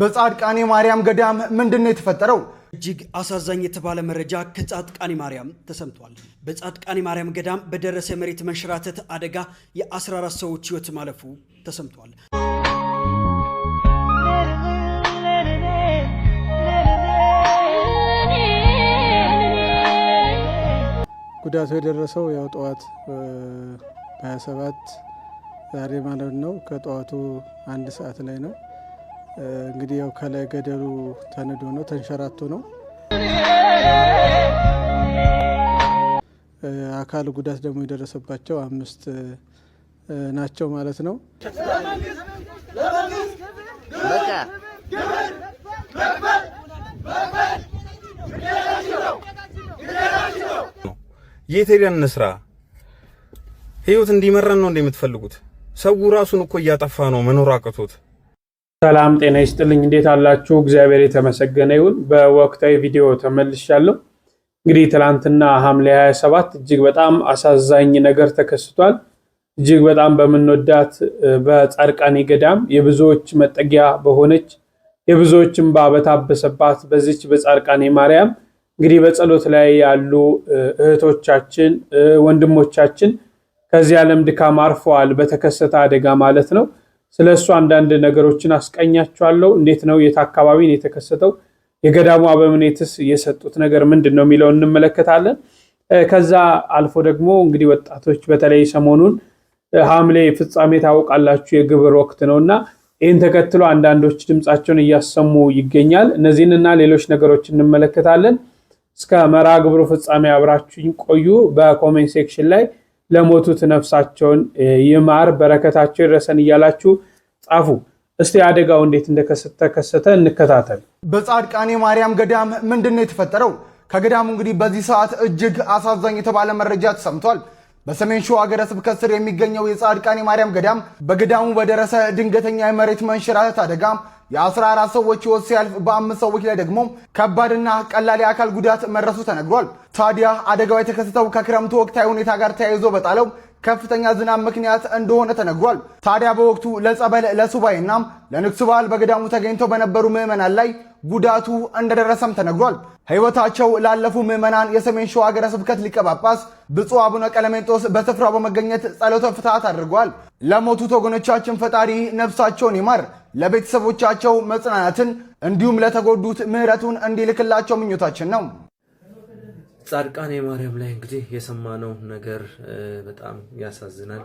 በጻድቃኔ ማርያም ገዳም ምንድነው የተፈጠረው? እጅግ አሳዛኝ የተባለ መረጃ ከጻድቃኔ ማርያም ተሰምቷል። በጻድቃኔ ማርያም ገዳም በደረሰ መሬት መንሸራተት አደጋ የ14 ሰዎች ሕይወት ማለፉ ተሰምቷል። ጉዳቱ የደረሰው ያው ጠዋት በ27 ዛሬ ማለት ነው ከጠዋቱ 1 ሰዓት ላይ ነው። እንግዲህ ያው ከላይ ገደሉ ተንዶ ነው ተንሸራቶ ነው። አካል ጉዳት ደግሞ የደረሰባቸው 5 ናቸው ማለት ነው። የቴሪያን ንስራ ህይወት እንዲመረን ነው እንደምትፈልጉት? ሰው ራሱን እኮ እያጠፋ ነው መኖር አቅቶት። ሰላም ጤና ይስጥልኝ፣ እንዴት አላችሁ? እግዚአብሔር የተመሰገነ ይሁን። በወቅታዊ ቪዲዮ ተመልሻለሁ። እንግዲህ ትላንትና ሐምሌ 27 እጅግ በጣም አሳዛኝ ነገር ተከስቷል። እጅግ በጣም በምንወዳት በጻድቃኔ ገዳም የብዙዎች መጠጊያ በሆነች የብዙዎች እንባ በታበሰባት በዚች በጻድቃኔ ማርያም እንግዲህ በጸሎት ላይ ያሉ እህቶቻችን ወንድሞቻችን ከዚህ ዓለም ድካም አርፈዋል በተከሰተ አደጋ ማለት ነው። ስለሱ አንዳንድ ነገሮችን አስቀኛቸዋለሁ። እንዴት ነው የት አካባቢ ነው የተከሰተው? የገዳሙ አበምኔትስ የሰጡት ነገር ምንድነው የሚለው እንመለከታለን። ከዛ አልፎ ደግሞ እንግዲህ ወጣቶች በተለይ ሰሞኑን ሐምሌ ፍጻሜ ታውቃላችሁ የግብር ወቅት ነውና ይህን ተከትሎ አንዳንዶች ድምጻቸውን እያሰሙ ይገኛል። እነዚህንና ሌሎች ነገሮች እንመለከታለን። እስከ መርሃ ግብሩ ፍጻሜ አብራችሁኝ ቆዩ። በኮሜንት ሴክሽን ላይ ለሞቱት ነፍሳቸውን ይማር በረከታቸው ይድረሰን እያላችሁ ጻፉ። እስቲ አደጋው እንዴት እንደተከሰተ እንከታተል። በጻድቃኔ ማርያም ገዳም ምንድነው የተፈጠረው? ከገዳሙ እንግዲህ በዚህ ሰዓት እጅግ አሳዛኝ የተባለ መረጃ ተሰምቷል። በሰሜን ሸዋ ሀገረ ስብከት ስር የሚገኘው የጻድቃኔ ማርያም ገዳም በገዳሙ በደረሰ ድንገተኛ የመሬት መንሸራተት አደጋ የ14 ሰዎች ሕይወት ሲያልፍ በ5 ሰዎች ላይ ደግሞ ከባድና ቀላል የአካል ጉዳት መድረሱ ተነግሯል። ታዲያ አደጋው የተከሰተው ከክረምቱ ወቅታዊ ሁኔታ ጋር ተያይዞ በጣለው ከፍተኛ ዝናብ ምክንያት እንደሆነ ተነግሯል። ታዲያ በወቅቱ ለጸበል ለሱባኤና ለንግስ በዓል በገዳሙ ተገኝተው በነበሩ ምዕመናን ላይ ጉዳቱ እንደደረሰም ተነግሯል። ሕይወታቸው ላለፉ ምዕመናን የሰሜን ሸዋ ሀገረ ስብከት ሊቀ ጳጳስ ብፁዕ አቡነ ቀለሜንጦስ በስፍራው በመገኘት ጸሎተ ፍትሐት አድርገዋል። ለሞቱት ወገኖቻችን ፈጣሪ ነፍሳቸውን ይማር፣ ለቤተሰቦቻቸው መጽናናትን እንዲሁም ለተጎዱት ምሕረቱን እንዲልክላቸው ምኞታችን ነው። ጻድቃኔ ማርያም ላይ እንግዲህ የሰማነው ነገር በጣም ያሳዝናል።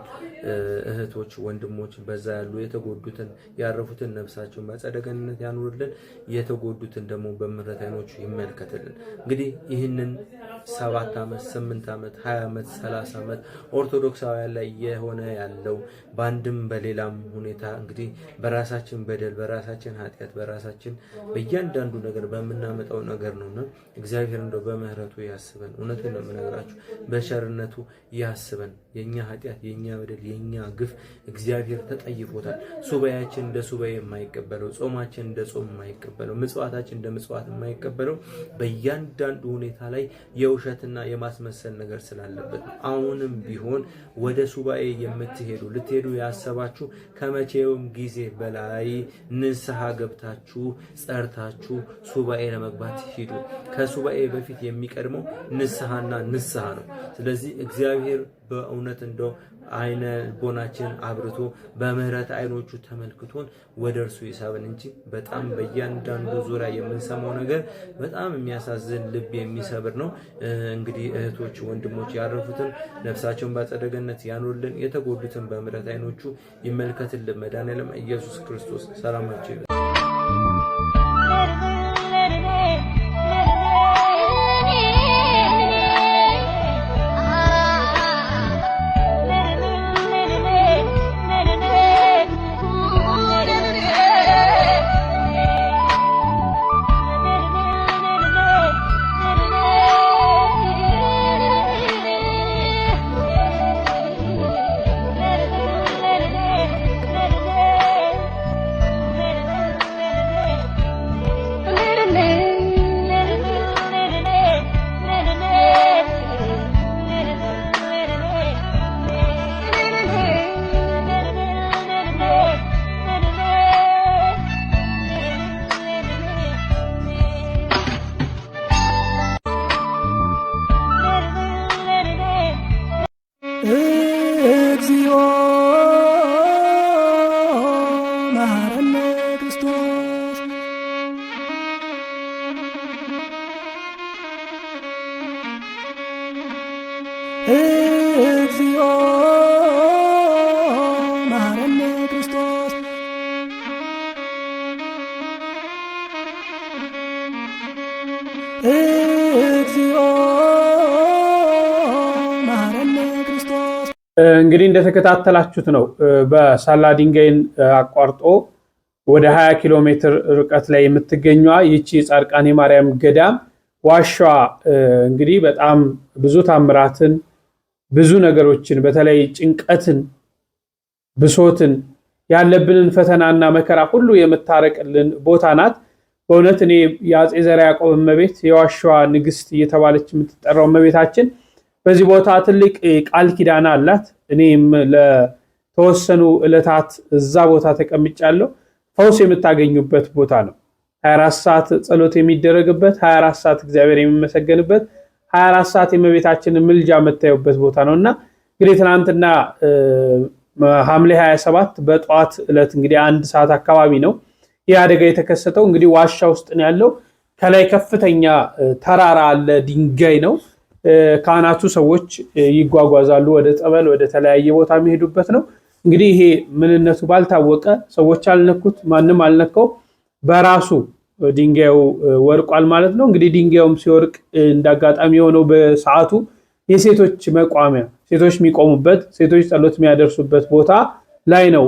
እህቶች ወንድሞች በዛ ያሉ የተጎዱትን ያረፉትን ነፍሳቸውን በአጸደ ገነት ያኑርልን፣ የተጎዱትን ደግሞ በምሕረት ዓይኖቹ ይመልከትልን። እንግዲህ ይህንን 7 ዓመት 8 ዓመት 20 ዓመት 30 ዓመት ኦርቶዶክሳውያን ላይ የሆነ ያለው በአንድም በሌላም ሁኔታ እንግዲህ በራሳችን በደል በራሳችን ኃጢአት በራሳችን በእያንዳንዱ ነገር በምናመጣው ነገር ነውና እግዚአብሔር እንደው በምሕረቱ ያስበን። እውነቱን ነው የምነግራችሁ፣ በቸርነቱ ያስበን። የኛ ኃጢአት የኛ በደል የኛ ግፍ እግዚአብሔር ተጠይፎታል። ሱባኤያችን እንደ ሱባኤ የማይቀበለው፣ ጾማችን እንደ ጾም የማይቀበለው፣ ምጽዋታችን እንደ ምጽዋት የማይቀበለው በእያንዳንዱ ሁኔታ ላይ የውሸትና የማስመሰል ነገር ስላለበት አሁንም ቢሆን ወደ ሱባኤ የምትሄዱ ልትሄዱ ያሰባችሁ ከመቼውም ጊዜ በላይ ንስሐ ገብታችሁ ጸርታችሁ ሱባኤ ለመግባት ሂዱ። ከሱባኤ በፊት የሚቀድመው ንስሐና ንስሐ ነው። ስለዚህ እግዚአብሔር በእውነት እንደው አይነ ልቦናችን አብርቶ በምህረት አይኖቹ ተመልክቶን ወደ እርሱ ይሳብን እንጂ በጣም በእያንዳንዱ ዙሪያ የምንሰማው ነገር በጣም የሚያሳዝን ልብ የሚሰብር ነው። እንግዲህ እህቶች ወንድሞች ያረፉትን ነፍሳቸውን በአጸደ ገነት ያኑርልን፣ የተጎዱትን በምህረት አይኖቹ ይመልከትልን። መድኃኔዓለም ኢየሱስ ክርስቶስ ሰላማቸው ይብዛ። እግዚኦ መሐረነ ክርስቶስ። እንግዲህ እንደተከታተላችሁት ነው በሳላ ድንጋይን አቋርጦ ወደ 20 ኪሎ ሜትር ርቀት ላይ የምትገኘዋ ይቺ ጻድቃኔ ማርያም ገዳም ዋሻዋ እንግዲህ በጣም ብዙ ታምራትን ብዙ ነገሮችን በተለይ ጭንቀትን ብሶትን ያለብንን ፈተናና መከራ ሁሉ የምታረቅልን ቦታ ናት። በእውነት እኔ የአፄ ዘርዓ ያዕቆብ እመቤት የዋሻዋ ንግስት እየተባለች የምትጠራው እመቤታችን በዚህ ቦታ ትልቅ ቃል ኪዳን አላት። እኔም ለተወሰኑ ዕለታት እዛ ቦታ ተቀምጫለሁ። ፈውስ የምታገኙበት ቦታ ነው። 24 ሰዓት ጸሎት የሚደረግበት፣ 24 ሰዓት እግዚአብሔር የሚመሰገንበት፣ 24 ሰዓት የእመቤታችንን ምልጃ የምታዩበት ቦታ ነውና እንግዲህ ትናንትና ሐምሌ 27 በጠዋት ዕለት እንግዲህ 1 ሰዓት አካባቢ ነው ይህ አደጋ የተከሰተው። እንግዲህ ዋሻ ውስጥ ነው ያለው። ከላይ ከፍተኛ ተራራ አለ፣ ድንጋይ ነው። ካህናቱ ሰዎች ይጓጓዛሉ ወደ ጸበል ወደ ተለያየ ቦታ የሚሄዱበት ነው። እንግዲህ ይሄ ምንነቱ ባልታወቀ ሰዎች አልነኩት፣ ማንም አልነካው፣ በራሱ ድንጋዩ ወርቋል ማለት ነው። እንግዲህ ድንጋዩም ሲወርቅ እንዳጋጣሚ የሆነው በሰዓቱ የሴቶች መቋሚያ ሴቶች የሚቆሙበት ሴቶች ጸሎት የሚያደርሱበት ቦታ ላይ ነው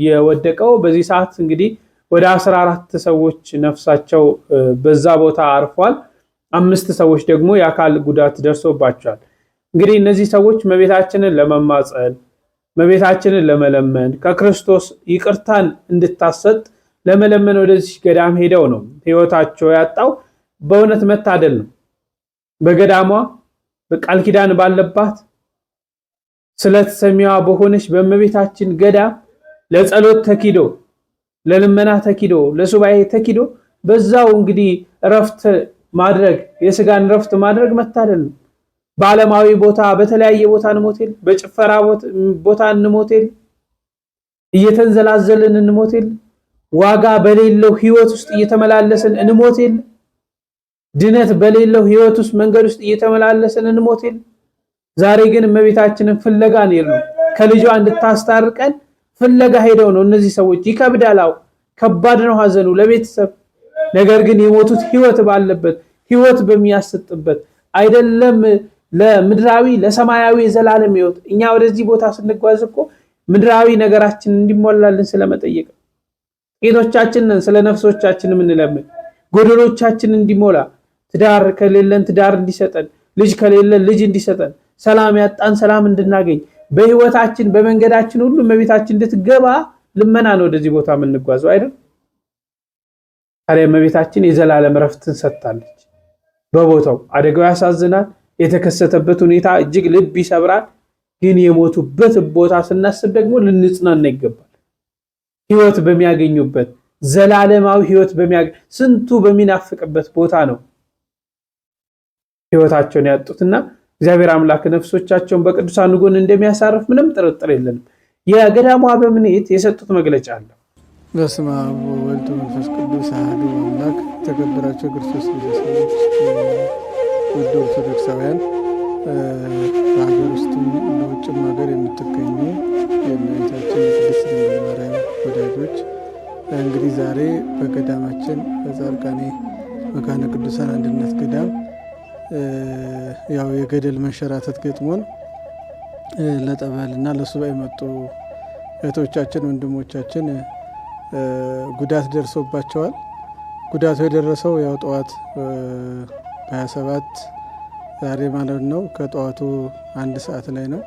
የወደቀው። በዚህ ሰዓት እንግዲህ ወደ 14 ሰዎች ነፍሳቸው በዛ ቦታ አርፏል። 5 ሰዎች ደግሞ የአካል ጉዳት ደርሶባቸዋል። እንግዲህ እነዚህ ሰዎች እመቤታችንን ለመማፀን እመቤታችንን ለመለመን ከክርስቶስ ይቅርታን እንድታሰጥ ለመለመን ወደዚህ ገዳም ሄደው ነው ህይወታቸው ያጣው። በእውነት መታደል ነው። በገዳሟ በቃል ኪዳን ባለባት ስለተሰሚዋ በሆነች በእመቤታችን ገዳም ለጸሎት ተኪዶ ለልመና ተኪዶ ለሱባኤ ተኪዶ በዛው እንግዲህ እረፍት ማድረግ የስጋን እረፍት ማድረግ መታደል ነው። በዓለማዊ ቦታ በተለያየ ቦታ እንሞቴል፣ በጭፈራ ቦታ እንሞቴል፣ እየተንዘላዘልን እንሞቴል፣ ዋጋ በሌለው ህይወት ውስጥ እየተመላለስን እንሞቴል፣ ድነት በሌለው ህይወት ውስጥ መንገድ ውስጥ እየተመላለስን እንሞቴል። ዛሬ ግን እመቤታችንን ፍለጋ ነው ከልጇ እንድታስታርቀን ፍለጋ ሄደው ነው እነዚህ ሰዎች። ይከብዳል፣ ከባድ ነው ሐዘኑ ለቤተሰብ። ነገር ግን የሞቱት ህይወት ባለበት ህይወት በሚያስጥበት አይደለም ለምድራዊ ለሰማያዊ ዘላለም ህይወት። እኛ ወደዚህ ቦታ ስንጓዝ እኮ ምድራዊ ነገራችን እንዲሞላልን ስለመጠየቅ ጌቶቻችንን ስለ ነፍሶቻችን የምንለምን ጎደሎቻችን እንዲሞላ ትዳር ከሌለን ትዳር እንዲሰጠን፣ ልጅ ከሌለን ልጅ እንዲሰጠን፣ ሰላም ያጣን ሰላም እንድናገኝ በህይወታችን በመንገዳችን ሁሉ እመቤታችን እንድትገባ ልመና ነው ወደዚህ ቦታ የምንጓዘው አይደል? ታዲያ እመቤታችን የዘላለም ረፍትን ሰጥታለች። በቦታው አደጋው ያሳዝናል። የተከሰተበት ሁኔታ እጅግ ልብ ይሰብራል። ግን የሞቱበት ቦታ ስናስብ ደግሞ ልንጽናና ይገባል። ህይወት በሚያገኙበት ዘላለማዊ ህይወት ስንቱ በሚናፍቅበት ቦታ ነው ህይወታቸውን ያጡትና እግዚአብሔር አምላክ ነፍሶቻቸውን በቅዱሳን ጎን እንደሚያሳርፍ ምንም ጥርጥር የለንም። የገዳሙ አበምኔት የሰጡት መግለጫ አለ። በስመ አብ ወወልድ ወመንፈስ ቅዱስ አሐዱ አምላክ። የተከበራችሁ ክርስቶስ ቤተሰቦች፣ ውድ ኦርቶዶክሳውያን፣ በሀገር ውስጥም በውጭም ሀገር የምትገኙ የእመቤታችን የቅድስት ድንግል ማርያም ወዳጆች እንግዲህ ዛሬ በገዳማችን በጻድቃኔ መካነ ቅዱሳን አንድነት ገዳም ያው የገደል መንሸራተት ገጥሞን ለጠበልና ለሱባኤ የመጡ እህቶቻችን ወንድሞቻችን ጉዳት ደርሶባቸዋል። ጉዳቱ የደረሰው ያው ጠዋት በ27 ዛሬ ማለት ነው ከጠዋቱ 1 ሰዓት ላይ ነው።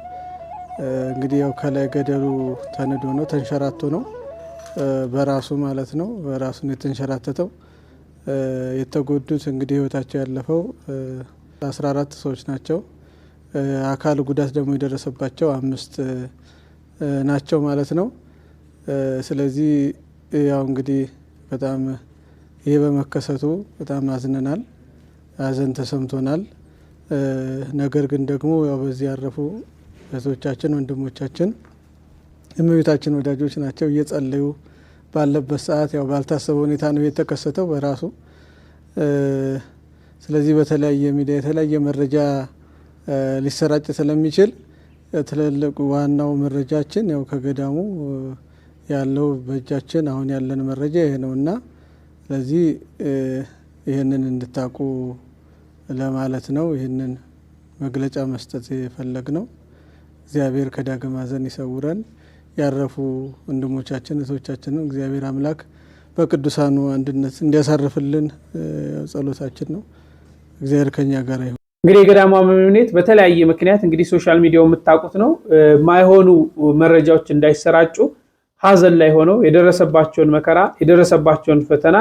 እንግዲህ ያው ከላይ ገደሉ ተንዶ ነው ተንሸራቶ ነው በራሱ ማለት ነው። በራሱ ነው የተንሸራተተው። የተጎዱት እንግዲህ ህይወታቸው ያለፈው 14 ሰዎች ናቸው። አካል ጉዳት ደግሞ የደረሰባቸው 5 ናቸው ማለት ነው። ስለዚህ ያው እንግዲህ በጣም ይሄ በመከሰቱ በጣም አዝነናል፣ ሀዘን ተሰምቶናል። ነገር ግን ደግሞ ያው በዚህ ያረፉ እህቶቻችን ወንድሞቻችን እመቤታችን ወዳጆች ናቸው። እየጸለዩ ባለበት ሰዓት ያው ባልታሰበ ሁኔታ ነው የተከሰተው በራሱ። ስለዚህ በተለያየ ሚዲያ የተለያየ መረጃ ሊሰራጭ ስለሚችል ትልልቁ ዋናው መረጃችን ያው ከገዳሙ ያለው በእጃችን አሁን ያለን መረጃ ይሄ ነውና ስለዚህ ይህንን እንድታቁ ለማለት ነው ይህንን መግለጫ መስጠት የፈለግነው። እግዚአብሔር ከዳግም ሐዘን ይሰውረን። ያረፉ ወንድሞቻችን እህቶቻችንን እግዚአብሔር አምላክ በቅዱሳኑ አንድነት እንዲያሳርፍልን ጸሎታችን ነው። እግዚአብሔር ከኛ ጋር ይሁን። እንግዲህ የገዳሟ መምኔት በተለያየ ምክንያት እንግዲህ ሶሻል ሚዲያው የምታውቁት ነው ማይሆኑ መረጃዎች እንዳይሰራጩ ሐዘን ላይ ሆነው የደረሰባቸውን መከራ የደረሰባቸውን ፈተና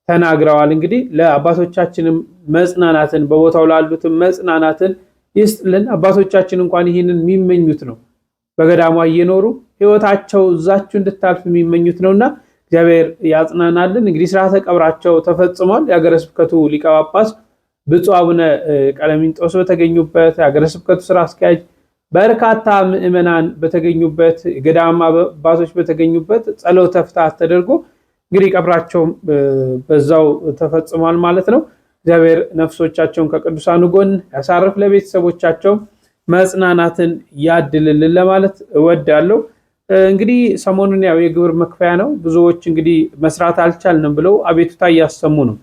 ተናግረዋል። እንግዲህ ለአባቶቻችንም መጽናናትን በቦታው ላሉትም መጽናናትን ይስጥልን። አባቶቻችን እንኳን ይህንን የሚመኙት ነው። በገዳሟ እየኖሩ ህይወታቸው እዛችሁ እንድታልፍ የሚመኙት ነውና እግዚአብሔር ያጽናናልን። እንግዲህ ስርዓተ ቀብራቸው ተፈጽሟል። የሀገረ ስብከቱ ሊቀ ጳጳስ ብፁዕ አቡነ ቀለሚንጦስ በተገኙበት፣ የሀገረ ስብከቱ ስራ አስኪያጅ፣ በርካታ ምዕመናን በተገኙበት፣ የገዳም አባቶች በተገኙበት ጸሎተ ፍትሐት ተደርጎ እንግዲህ ቀብራቸው በዛው ተፈጽሟል ማለት ነው። እግዚአብሔር ነፍሶቻቸውን ከቅዱሳኑ ጎን ያሳርፍ፣ ለቤተሰቦቻቸው መጽናናትን ያድልልን ለማለት እወዳለሁ። እንግዲህ ሰሞኑን ያው የግብር መክፈያ ነው። ብዙዎች እንግዲህ መስራት አልቻልንም ብለው አቤቱታ እያሰሙ ነው።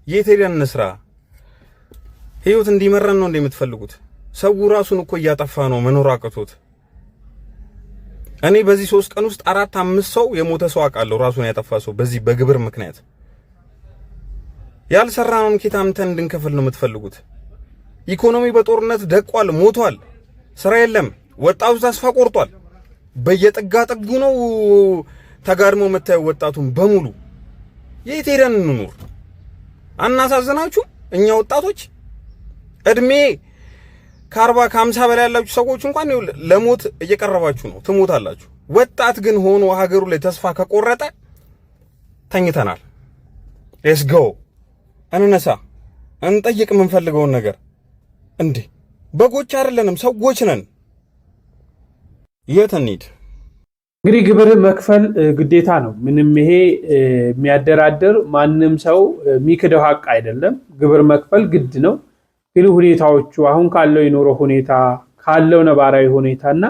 የት ሄደን እንስራ? ህይወት እንዲመረን ነው እንደምትፈልጉት? ሰው ራሱን እኮ እያጠፋ ነው መኖር አቅቶት። እኔ በዚህ 3 ቀን ውስጥ 4-5 ሰው የሞተ ሰው አውቃለሁ፣ ራሱን ያጠፋ ሰው በዚህ በግብር ምክንያት። ያልሰራነውን ኪታምተን እንድንከፍል ነው የምትፈልጉት? ኢኮኖሚ በጦርነት ደቋል፣ ሞቷል፣ ስራ የለም፣ ወጣቱ ተስፋ ቆርጧል። በየጥጋ ጥጉ ነው ተጋድሞ መታየው ወጣቱን በሙሉ። የት ሄደን እንኑር? አናሳዝናችሁ? እኛ ወጣቶች እድሜ ከ40-50 በላይ ያላችሁ ሰዎች እንኳን ለሞት እየቀረባችሁ ነው፣ ትሞታላችሁ። ወጣት ግን ሆኖ ሀገሩ ላይ ተስፋ ከቆረጠ ተኝተናል። ሌትስ ጎ እንነሳ፣ እንጠይቅ የምንፈልገውን ነገር። እንዴ በጎች አይደለንም፣ ሰዎች ነን። የት እንሂድ? እንግዲህ ግብር መክፈል ግዴታ ነው። ምንም ይሄ የሚያደራድር ማንም ሰው የሚክደው ሀቅ አይደለም። ግብር መክፈል ግድ ነው። ግን ሁኔታዎቹ አሁን ካለው የኑሮ ሁኔታ ካለው ነባራዊ ሁኔታ እና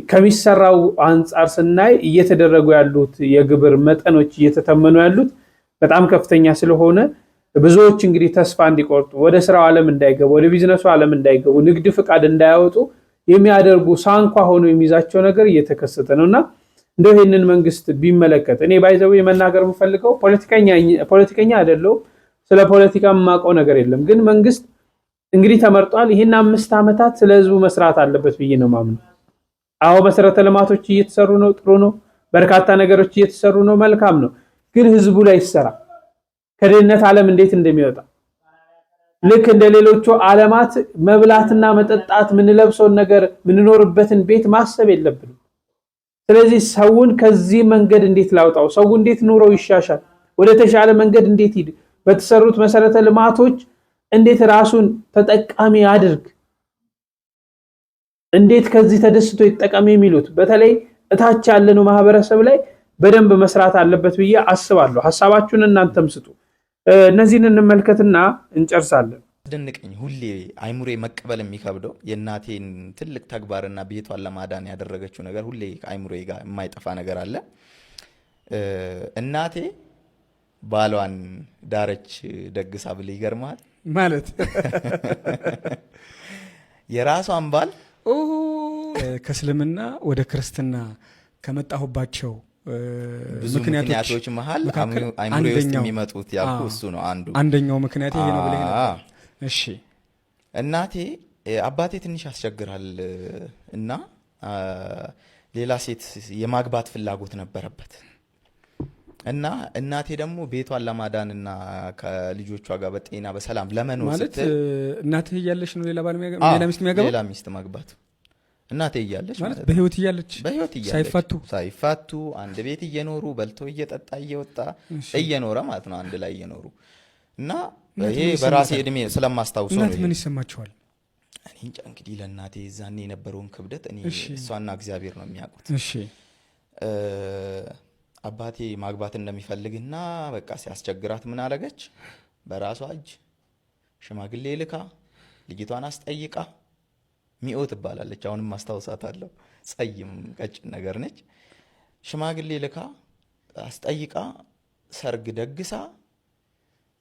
ከሚሰራው አንጻር ስናይ እየተደረጉ ያሉት የግብር መጠኖች እየተተመኑ ያሉት በጣም ከፍተኛ ስለሆነ ብዙዎች እንግዲህ ተስፋ እንዲቆርጡ ወደ ስራው ዓለም እንዳይገቡ ወደ ቢዝነሱ ዓለም እንዳይገቡ ንግድ ፍቃድ እንዳያወጡ የሚያደርጉ ሳንኳ ሆኖ የሚይዛቸው ነገር እየተከሰተ ነውና እንደው ይህንን መንግስት ቢመለከት እኔ ባይዘው የመናገር የምፈልገው ፖለቲከኛ አይደለሁም። ስለ ፖለቲካ የማውቀው ነገር የለም። ግን መንግስት እንግዲህ ተመርጧል። ይህን 5 ዓመታት ስለ ህዝቡ መስራት አለበት ብዬ ነው ማምነው። አዎ መሰረተ ልማቶች እየተሰሩ ነው፣ ጥሩ ነው። በርካታ ነገሮች እየተሰሩ ነው፣ መልካም ነው። ግን ህዝቡ ላይ ይሰራ። ከድህነት ዓለም እንዴት እንደሚወጣ ልክ እንደ ሌሎቹ ዓለማት መብላትና መጠጣት ምንለብሰውን ነገር ምንኖርበትን ቤት ማሰብ የለብንም። ስለዚህ ሰውን ከዚህ መንገድ እንዴት ላውጣው፣ ሰው እንዴት ኑሮው ይሻሻል፣ ወደ ተሻለ መንገድ እንዴት ሂድ፣ በተሰሩት መሰረተ ልማቶች እንዴት ራሱን ተጠቃሚ አድርግ፣ እንዴት ከዚህ ተደስቶ ይጠቀም የሚሉት በተለይ እታች ያለነው ማህበረሰብ ላይ በደንብ መስራት አለበት ብዬ አስባለሁ። ሐሳባችሁን እናንተም ስጡ። እነዚህን እንመልከትና እንጨርሳለን። አስደንቀኝ ሁሌ አይሙሬ መቀበል የሚከብደው የእናቴን ትልቅ ተግባርና ቤቷን ለማዳን ያደረገችው ነገር ሁሌ አይሙሬ ጋር የማይጠፋ ነገር አለ። እናቴ ባሏን ዳረች ደግሳ ብል ይገርማል ማለት የራሷን ባል ከእስልምና ወደ ክርስትና ከመጣሁባቸው ብዙ ምክንያቶች መሃል አይሙሬ ውስጥ የሚመጡት ያልኩ እሱ ነው አንደኛው ምክንያት ይሄ ነው ብለህ ነበር። እሺ እናቴ አባቴ ትንሽ ያስቸግራል እና ሌላ ሴት የማግባት ፍላጎት ነበረበት እና እናቴ ደግሞ ቤቷን ለማዳንና ከልጆቿ ጋር በጤና በሰላም ለመኖር ማለት እናትህ እያለች ነው ሌላ ሚስት የሚያገባው? ሌላ ሚስት ማግባት እናቴ እያለች ማለት በህይወት እያለች ሳይፋቱ አንድ ቤት እየኖሩ በልቶ እየጠጣ እየወጣ እየኖረ ማለት ነው አንድ ላይ እየኖሩ እና ይሄ በራሴ እድሜ ስለማስታውሰው ነው። ምን ይሰማቸዋል? እኔ እንጃ እንግዲህ ለእናቴ ዛኔ የነበረውን ክብደት እኔ እሷና እግዚአብሔር ነው የሚያውቁት። እሺ አባቴ ማግባት እንደሚፈልግና በቃ ሲያስቸግራት ምን አለገች? በራሷ እጅ ሽማግሌ ልካ ልጅቷን አስጠይቃ ሚኦ ትባላለች። አሁንም ማስታወሳታለሁ። ጸይም ቀጭን ነገር ነች። ሽማግሌ ልካ አስጠይቃ ሰርግ ደግሳ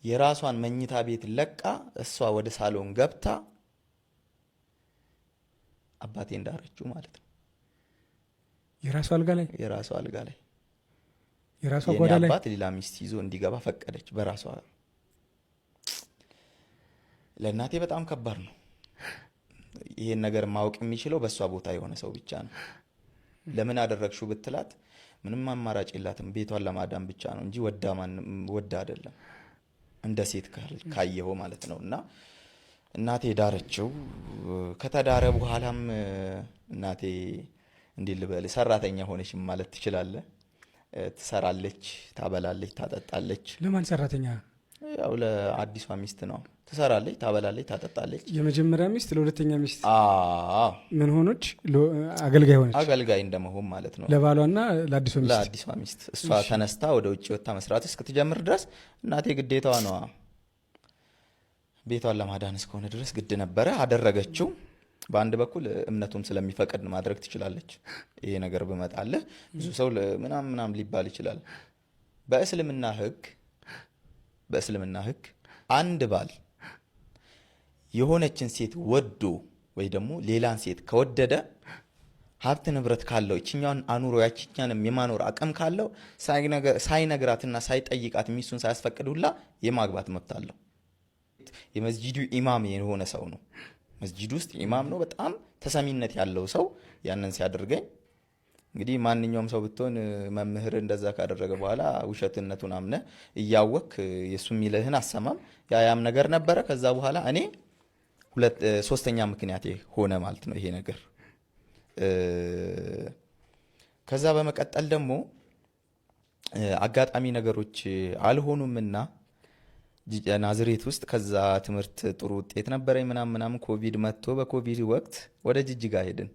የራሷን መኝታ ቤት ለቃ እሷ ወደ ሳሎን ገብታ አባቴ እንዳረችው ማለት ነው። የራሷ አልጋ ላይ የራሷ ጓዳ ላይ አባት ሌላ ሚስት ይዞ እንዲገባ ፈቀደች በራሷ። ለእናቴ በጣም ከባድ ነው። ይሄን ነገር ማወቅ የሚችለው በእሷ ቦታ የሆነ ሰው ብቻ ነው። ለምን አደረግሽው ብትላት ምንም አማራጭ የላትም። ቤቷን ለማዳን ብቻ ነው እንጂ ወዳ አይደለም። እንደ ሴት ካየው ማለት ነው። እና እናቴ ዳረችው። ከተዳረ በኋላም እናቴ እንዲህ ልበል ሰራተኛ ሆነች ማለት ትችላለህ። ትሰራለች፣ ታበላለች፣ ታጠጣለች። ለማን ሰራተኛ? ያው ለአዲሷ ሚስት ነው። ትሰራለች፣ ታበላለች፣ ታጠጣለች። የመጀመሪያ ሚስት ለሁለተኛ ሚስት ምን ሆነች? አገልጋይ ሆነች። አገልጋይ እንደመሆን ማለት ነው ለባሏና ለአዲሷ ሚስት። እሷ ተነስታ ወደ ውጭ ወጣ መስራት እስክትጀምር ድረስ እናቴ ግዴታዋ ነው። ቤቷን ለማዳን እስከሆነ ድረስ ግድ ነበረ። አደረገችው። በአንድ በኩል እምነቱም ስለሚፈቅድ ማድረግ ትችላለች። ይሄ ነገር ብመጣልህ ብዙ ሰው ምናምን ሊባል ይችላል። በእስልምና ሕግ አንድ ባል የሆነችን ሴት ወዶ ወይ ደግሞ ሌላን ሴት ከወደደ ሀብት ንብረት ካለው እችኛውን አኑሮ ያችኛንም የማኖር አቅም ካለው ሳይነግራትና ሳይጠይቃት ሚስቱን ሳያስፈቅድ ሁላ የማግባት መብት አለው። የመስጂዱ ኢማም የሆነ ሰው ነው። መስጂድ ውስጥ ኢማም ነው፣ በጣም ተሰሚነት ያለው ሰው ያንን ሲያደርገኝ እንግዲህ ማንኛውም ሰው ብትሆን መምህር እንደዛ ካደረገ በኋላ ውሸትነቱን አምነ እያወክ የሱ የሚልህን አሰማም። ያም ነገር ነበረ። ከዛ በኋላ እኔ ሶስተኛ ምክንያቴ ሆነ ማለት ነው ይሄ ነገር። ከዛ በመቀጠል ደግሞ አጋጣሚ ነገሮች አልሆኑምና ናዝሬት ውስጥ ከዛ ትምህርት ጥሩ ውጤት ነበረኝ ምናምን ኮቪድ መጥቶ በኮቪድ ወቅት ወደ ጅጅጋ ሄድን።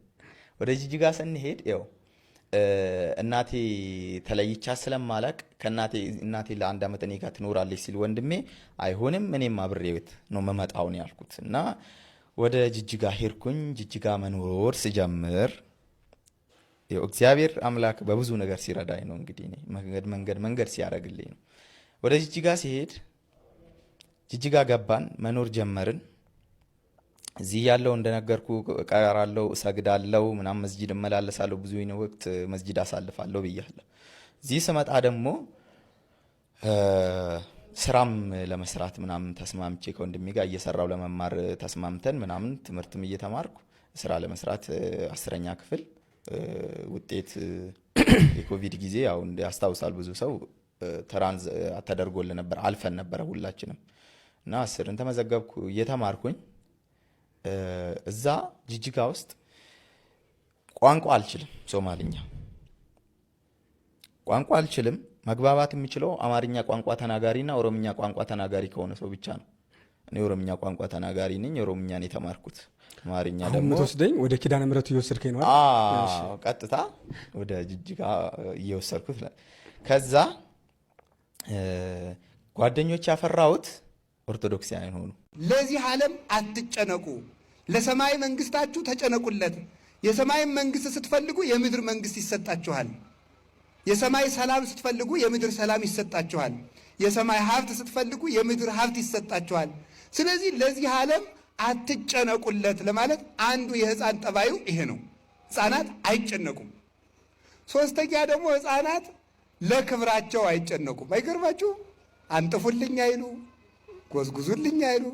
ወደ ጅጅጋ ስንሄድ ያው እናቴ ተለይቻ ስለማላቅ እናቴ ለአንድ ዓመት እኔ ጋር ትኖራለች ሲል ወንድሜ አይሆንም እኔም አብሬት ነው መመጣው ነው ያልኩት እና ወደ ጅጅጋ ሄድኩኝ። ጅጅጋ መኖር ስጀምር እግዚአብሔር አምላክ በብዙ ነገር ሲረዳኝ ነው እንግዲህ እኔ መንገድ ሲያደርግልኝ ነው። ወደ ጅጅጋ ሲሄድ ጅጅጋ ገባን፣ መኖር ጀመርን። እዚህ ያለው እንደነገርኩ ቀራራለው፣ እሰግዳለው፣ ምናምን መስጂድ እመላለሳለሁ፣ ብዙ ወቅት መስጂድ አሳልፋለሁ ብያለሁ። እዚህ ስመጣ ደግሞ ስራም ለመስራት ምናምን ተስማምቼ ከወንድሜ ጋር እየሰራው ለመማር ተስማምተን ምናምን ትምህርትም እየተማርኩ ስራ ለመስራት 10ኛ ክፍል ውጤት የኮቪድ ጊዜ ያው ያስታውሳል ብዙ ሰው ትራንስ ተደርጎልን ነበር፣ አልፈን ነበር ሁላችንም እና 10ን ተመዘገብኩ እየተማርኩኝ። እዛ ጅጅጋ ውስጥ ቋንቋ አልችልም፣ ሶማሊኛ ቋንቋ አልችልም። መግባባት የምችለው አማርኛ ቋንቋ ተናጋሪና ኦሮምኛ ቋንቋ ተናጋሪ ከሆነ ሰው ብቻ ነው። እኔ ኦሮምኛ ቋንቋ ተናጋሪ ነኝ፣ ኦሮምኛን የተማርኩት። አማርኛ ደግሞ ወስደኝ ወደ ኪዳነ ምሕረቱ እየወሰድከኝ ነው? ቀጥታ ወደ ጅጅጋ እየወሰድኩት። ከዛ ጓደኞች ያፈራሁት ኦርቶዶክሳውያን ሆኑ። ለዚህ ዓለም አትጨነቁ፣ ለሰማይ መንግስታችሁ ተጨነቁለት። የሰማይ መንግስት ስትፈልጉ የምድር መንግስት ይሰጣችኋል። የሰማይ ሰላም ስትፈልጉ የምድር ሰላም ይሰጣችኋል። የሰማይ ሀብት ስትፈልጉ የምድር ሀብት ይሰጣችኋል። ስለዚህ ለዚህ ዓለም አትጨነቁለት ለማለት አንዱ የህፃን ጠባዩ ይሄ ነው። ህፃናት አይጨነቁም። ሶስተኛ ደግሞ ህፃናት ለክብራቸው አይጨነቁም። አይገርማችሁ? አንጥፉልኝ አይሉ፣ ጎዝጉዙልኝ አይሉ፣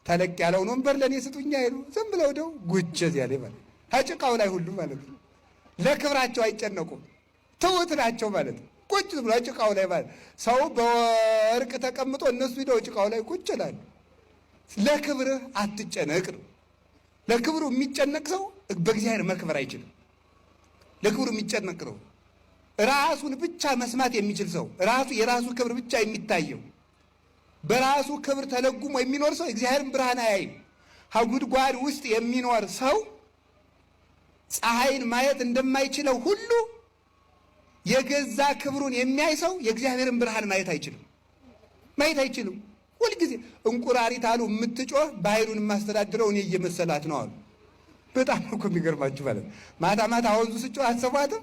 ተለቅ ያለውን ወንበር ለእኔ ስጡኝ አይሉ። ዝም ብለው ደው ጉቸዝ ያለ ማለት ከጭቃው ላይ ሁሉ ማለት ነው። ለክብራቸው አይጨነቁም። ትውት ናቸው ማለት ነው። ቁጭ ብሎ ጭቃው ላይ ማለት ሰው በወርቅ ተቀምጦ እነሱ ሂደው ጭቃው ላይ ቁጭ ይላሉ። ለክብርህ አትጨነቅ ነው። ለክብሩ የሚጨነቅ ሰው በእግዚአብሔር መክበር አይችልም። ለክብሩ የሚጨነቅ ነው ራሱን ብቻ መስማት የሚችል ሰው፣ ራሱ የራሱ ክብር ብቻ የሚታየው በራሱ ክብር ተለጉሞ የሚኖር ሰው እግዚአብሔርን ብርሃን አያይም። ከጉድጓድ ውስጥ የሚኖር ሰው ፀሐይን ማየት እንደማይችለው ሁሉ የገዛ ክብሩን የሚያይ ሰው የእግዚአብሔርን ብርሃን ማየት አይችልም። ሁልጊዜ እንቁራሪት አሉ የምትጮህ ባህሩን የማስተዳድረው እኔ እየመሰላት ነው አሉ። በጣም እኮ የሚገርማችሁ ማለት ማታ ማታ ወንዙ ስጮህ አትሰማትም?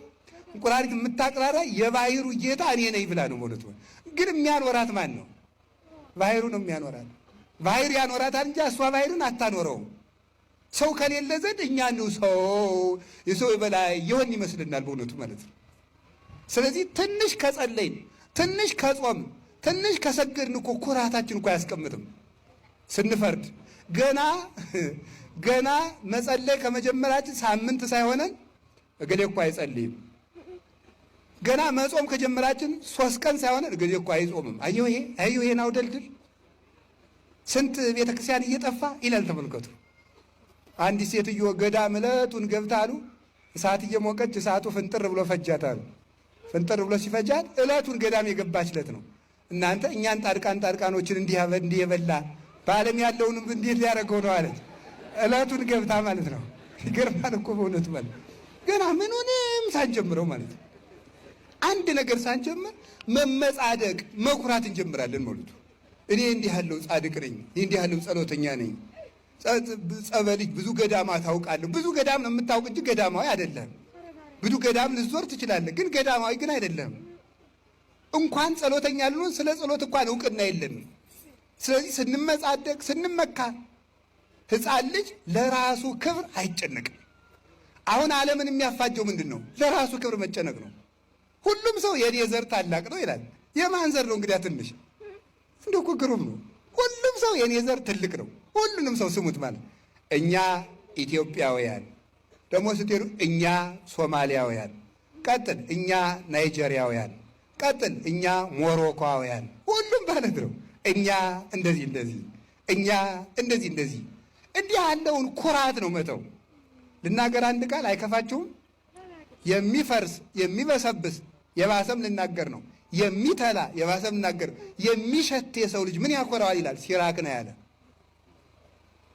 እንቁራሪት የምታቅራራ የባህሩ ጌታ እኔ ነኝ ብላ ነው ማለት ነው። ግን የሚያኖራት ማን ነው? ባህሩ ነው የሚያኖራት። ባህር ያኖራታል እንጂ እሷ ባህርን አታኖረውም። ሰው ከሌለ ዘንድ እኛ ነው ሰው የሰው በላይ ይሆን ይመስልናል በእውነቱ ማለት ነው። ስለዚህ ትንሽ ከጸለይን፣ ትንሽ ከጾም፣ ትንሽ ከሰገድን እኮ ኩራታችን እኮ አያስቀምጥም። ስንፈርድ ገና መጸለይ ከመጀመራችን ሳምንት ሳይሆነን እገሌ እኮ አይጸልይም። ገና መጾም ከጀመራችን 3 ቀን ሳይሆነን እገሌ እኮ አይጾምም። አየሁ ይሄን አውደልድል ስንት ቤተክርስቲያን እየጠፋ ይላል። ተመልከቱ። አንዲት ሴትዮ ገዳም ዕለቱን ገብታ አሉ እሳት እየሞቀች እሳቱ ፍንጥር ብሎ ፈጃት አሉ። ፍንጥር ብሎ ሲፈጃት ዕለቱን ገዳም የገባች ዕለት ነው። እናንተ እኛን ጣድቃኖችን እንዲህ የበላ በዓለም ያለውን እንዴት ሊያደርገው ነው አለች። ዕለቱን ገብታ ማለት ነው። ይገርማል እኮ በእውነቱ ማለት ገና ምኑንም ሳንጀምረው ማለት ነው። አንድ ነገር ሳንጀምር መመጻደቅ መኩራት እንጀምራለን ማለት ነው። እኔ እንዲህ ያለው ጻድቅ ነኝ፣ እኔ እንዲህ ያለው ጸሎተኛ ነኝ። ጸበልጅ ብዙ ገዳማት ታውቃለህ። ብዙ ገዳም ነው የምታውቅ እንጂ ገዳማዊ አይደለም። ብዙ ገዳም ልዞር ትችላለህ፣ ግን ገዳማዊ ግን አይደለም። እንኳን ጸሎተኛ ልንሆን ስለ ጸሎት እንኳን እውቅና የለንም። ስለዚህ ስንመጻደቅ ስንመካ ሕፃን ልጅ ለራሱ ክብር አይጨነቅም። አሁን ዓለምን የሚያፋጀው ምንድን ነው? ለራሱ ክብር መጨነቅ ነው። ሁሉም ሰው የኔ ዘር ታላቅ ነው ይላል። የማን ዘር ነው እንግዲያ? ትንሽ እንደው እኮ ግሩም ነው። ሁሉም ሰው የኔ ዘር ትልቅ ነው። ሁሉንም ሰው ስሙት ማለት እኛ ኢትዮጵያውያን ደግሞ ስትሄዱ እኛ ሶማሊያውያን፣ ቀጥል እኛ ናይጄሪያውያን፣ ቀጥል እኛ ሞሮኮውያን፣ ሁሉም ማለት ነው። እኛ እንደዚህ እኛ እንደዚህ እንዲህ ያለውን ኩራት ነው መተው። ልናገር አንድ ቃል አይከፋችሁም? የሚፈርስ የሚበሰብስ የባሰም ልናገር ነው። የሚተላ የባሰም ልናገር የሚሸት የሰው ልጅ ምን ያኮራዋል ይላል ሲራክ ነው ያለ።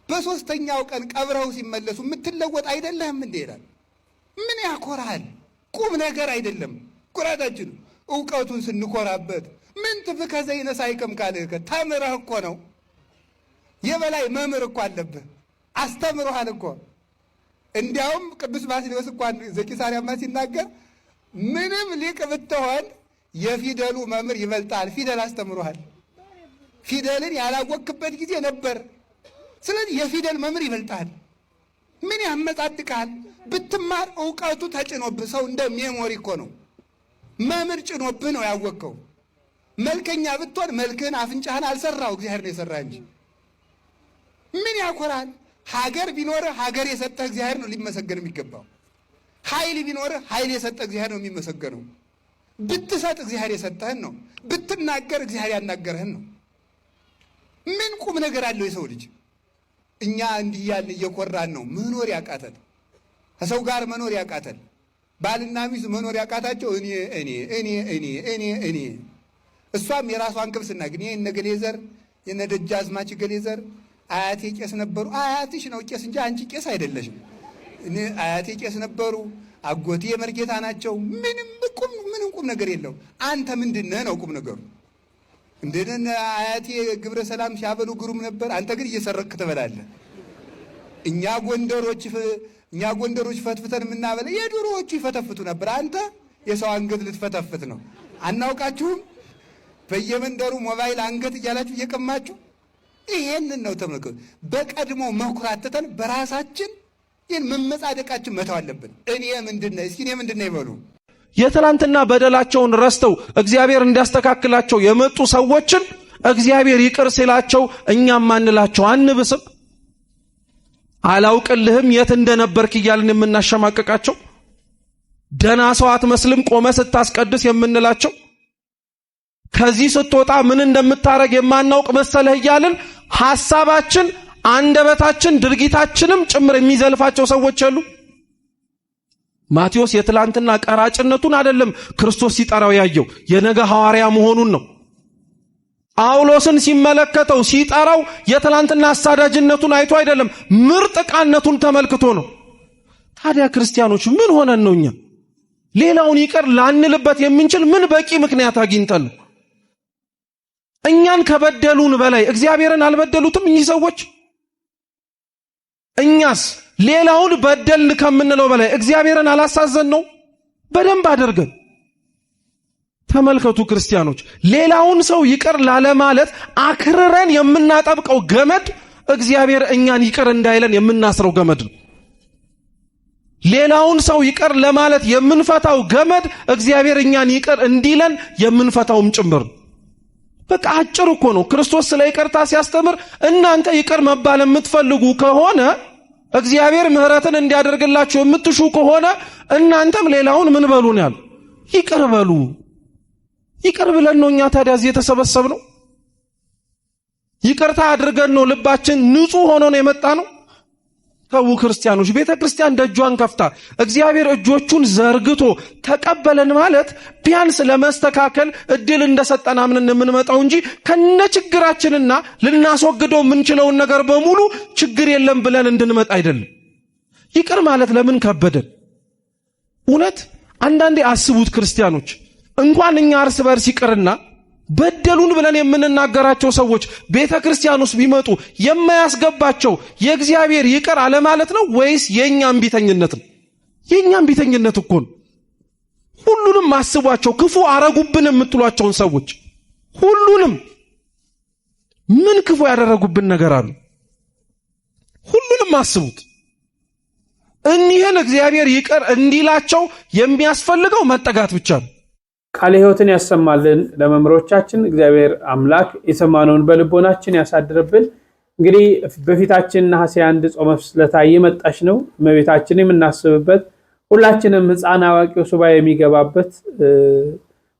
በሶስተኛው ቀን ቀብረው ሲመለሱ የምትለወጥ አይደለህም እንዴ ይላል። ምን ያኮራል? ቁም ነገር አይደለም። ኩራታችን እውቀቱን ስንኮራበት ምን ትፍከ ዘይነሳይከም ካልከ ተምረህ እኮ ነው። የበላይ መምህር እኮ አለብህ፣ አስተምሮሃል እኮ። እንዲያውም ቅዱስ ባስልዮስ እኮ ዘቂሳርያማ ሲናገር ምንም ሊቅ ብትሆን የፊደሉ መምህር ይበልጣል። ፊደል አስተምሮሃል። ፊደልን ያላወቅበት ጊዜ ነበር። ስለዚህ የፊደል መምህር ይበልጣል። ምን ያመጻድቃል? ብትማር እውቀቱ ተጭኖብህ፣ ሰው እንደ ሜሞሪ እኮ ነው። መምህር ጭኖብህ ነው ያወቅከው። መልከኛ ብትሆን መልክህን አፍንጫህን አልሰራው እግዚአብሔር ነው የሰራ እንጂ። ምን ያኮራል? ሀገር ቢኖርህ ሀገር የሰጠህ እግዚአብሔር ነው ሊመሰገን የሚገባው። ኃይል ቢኖርህ ኃይል የሰጠህ እግዚአብሔር ነው የሚመሰገነው። ብትሰጥ እግዚአብሔር የሰጠህን ነው። ብትናገር እግዚአብሔር ያናገረህን ነው። ምን ቁም ነገር አለው የሰው ልጅ? እኛ እንዲህ ያልን እየኮራን ነው መኖር ያቃተን፣ ከሰው ጋር መኖር ያቃተን። ባልና ሚስት መኖር ያቃታቸው እኔ እሷም የራሷን ክብስና ግን ይሄ ነገሌ ዘር የነ ደጃዝማች ገሌ ዘር አያቴ ቄስ ነበሩ። አያትሽ ነው ቄስ እንጂ አንቺ ቄስ አይደለሽም። እኔ አያቴ ቄስ ነበሩ፣ አጎቴ መርጌታ ናቸው። ምንም ቁም ነገር የለው። አንተ ምንድነህ ነው ቁም ነገሩ? እንደነ አያቴ ግብረ ሰላም ሲያበሉ ግሩም ነበር። አንተ ግን እየሰረክ ትበላለህ። እኛ ጎንደሮች ፈትፍተን የምናበለ የድሮዎቹ ይፈተፍቱ ነበር። አንተ የሰው አንገት ልትፈተፍት ነው። አናውቃችሁም? በየመንደሩ ሞባይል አንገት እያላችሁ እየቀማችሁ ይሄንን ነው ተመልከቱ። በቀድሞ መኩራት ትተን በራሳችን ይህን መመጻደቃችን መተው አለብን። እኔ ምንድነው ይበሉ። የትላንትና በደላቸውን ረስተው እግዚአብሔር እንዲያስተካክላቸው የመጡ ሰዎችን እግዚአብሔር ይቅር ሲላቸው እኛም ማንላቸው አንብስም? አላውቅልህም የት እንደነበርክ እያልን የምናሸማቀቃቸው፣ ደና ሰው አትመስልም ቆመ ስታስቀድስ የምንላቸው፣ ከዚህ ስትወጣ ምን እንደምታረግ የማናውቅ መሰለህ እያልን ሐሳባችን፣ አንደበታችን፣ ድርጊታችንም ጭምር የሚዘልፋቸው ሰዎች አሉ። ማቴዎስ የትላንትና ቀራጭነቱን አይደለም ክርስቶስ ሲጠራው ያየው የነገ ሐዋርያ መሆኑን ነው። ጳውሎስን ሲመለከተው ሲጠራው የትላንትና አሳዳጅነቱን አይቶ አይደለም ምርጥ ቃነቱን ተመልክቶ ነው። ታዲያ ክርስቲያኖች ምን ሆነን ነው እኛ ሌላውን ይቅር ላንልበት የምንችል ምን በቂ ምክንያት አግኝተን ነው? እኛን ከበደሉን በላይ እግዚአብሔርን አልበደሉትም እኚህ ሰዎች? እኛስ ሌላውን በደልን ከምንለው በላይ እግዚአብሔርን አላሳዘን ነው? በደንብ አድርገን ተመልከቱ ክርስቲያኖች። ሌላውን ሰው ይቅር ላለማለት አክርረን የምናጠብቀው ገመድ እግዚአብሔር እኛን ይቅር እንዳይለን የምናስረው ገመድ ነው። ሌላውን ሰው ይቅር ለማለት የምንፈታው ገመድ እግዚአብሔር እኛን ይቅር እንዲለን የምንፈታውም ጭምር ነው። በቃ አጭር እኮ ነው። ክርስቶስ ስለ ይቅርታ ሲያስተምር እናንተ ይቅር መባል የምትፈልጉ ከሆነ እግዚአብሔር ምህረትን እንዲያደርግላችሁ የምትሹ ከሆነ እናንተም ሌላውን ምን በሉ ነው ያለው? ይቅር በሉ። ይቅር ብለን ነው እኛ ታዲያ እዚህ የተሰበሰብነው? ይቅርታ አድርገን ነው ልባችን ንጹህ ሆኖ ነው የመጣ ነው? ተው ክርስቲያኖች፣ ቤተ ክርስቲያን ደጇን ከፍታ እግዚአብሔር እጆቹን ዘርግቶ ተቀበለን ማለት ቢያንስ ለመስተካከል እድል እንደሰጠና ምን የምንመጣው እንጂ ከነችግራችንና ልናስወግደው የምንችለውን ነገር በሙሉ ችግር የለም ብለን እንድንመጣ አይደለም። ይቅር ማለት ለምን ከበደን? እውነት አንዳንዴ አስቡት ክርስቲያኖች፣ እንኳን እኛ እርስ በርስ ይቅርና በደሉን ብለን የምንናገራቸው ሰዎች ቤተ ክርስቲያን ውስጥ ቢመጡ የማያስገባቸው የእግዚአብሔር ይቅር አለ ማለት ነው ወይስ የኛም ቢተኝነት ነው? የኛም ቢተኝነት እኮ ነው። ሁሉንም አስቧቸው። ክፉ አረጉብን የምትሏቸውን ሰዎች ሁሉንም ምን ክፉ ያደረጉብን ነገር አሉ? ሁሉንም አስቡት። እኒህን እግዚአብሔር ይቅር እንዲላቸው የሚያስፈልገው መጠጋት ብቻ ነው። ቃለ ሕይወትን ያሰማልን ለመምሮቻችን እግዚአብሔር አምላክ የሰማነውን በልቦናችን ያሳድርብን። እንግዲህ በፊታችን ነሐሴ 1 ጾመ ፍልሰታ እየመጣች ነው። እመቤታችንን የምናስብበት ሁላችንም ሕፃን አዋቂው ሱባኤ የሚገባበት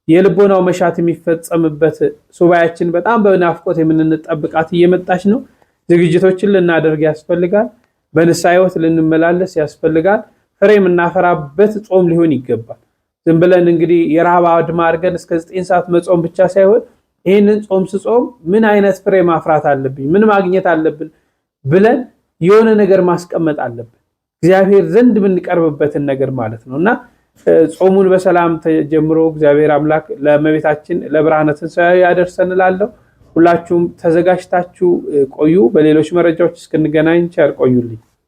የልቦናው መሻት የሚፈጸምበት ሱባኤያችን በጣም በናፍቆት የምንጠብቃት እየመጣች ነው። ዝግጅቶችን ልናደርግ ያስፈልጋል። በንስሐ ሕይወት ልንመላለስ ያስፈልጋል። ፍሬ የምናፈራበት ጾም ሊሆን ይገባል። ዝም ብለን እንግዲህ የረሃብ አድማ አድርገን እስከ 9 ሰዓት መጾም ብቻ ሳይሆን ይህንን ጾም ስጾም ምን አይነት ፍሬ ማፍራት አለብኝ፣ ምን ማግኘት አለብን ብለን የሆነ ነገር ማስቀመጥ አለብን። እግዚአብሔር ዘንድ የምንቀርብበትን ነገር ማለት ነውና ጾሙን በሰላም ተጀምሮ እግዚአብሔር አምላክ ለእመቤታችን ለብርሃነ ትንሣኤ ያደርሰን እላለሁ። ሁላችሁም ተዘጋጅታችሁ ቆዩ። በሌሎች መረጃዎች እስክንገናኝ ቸር ቆዩልኝ።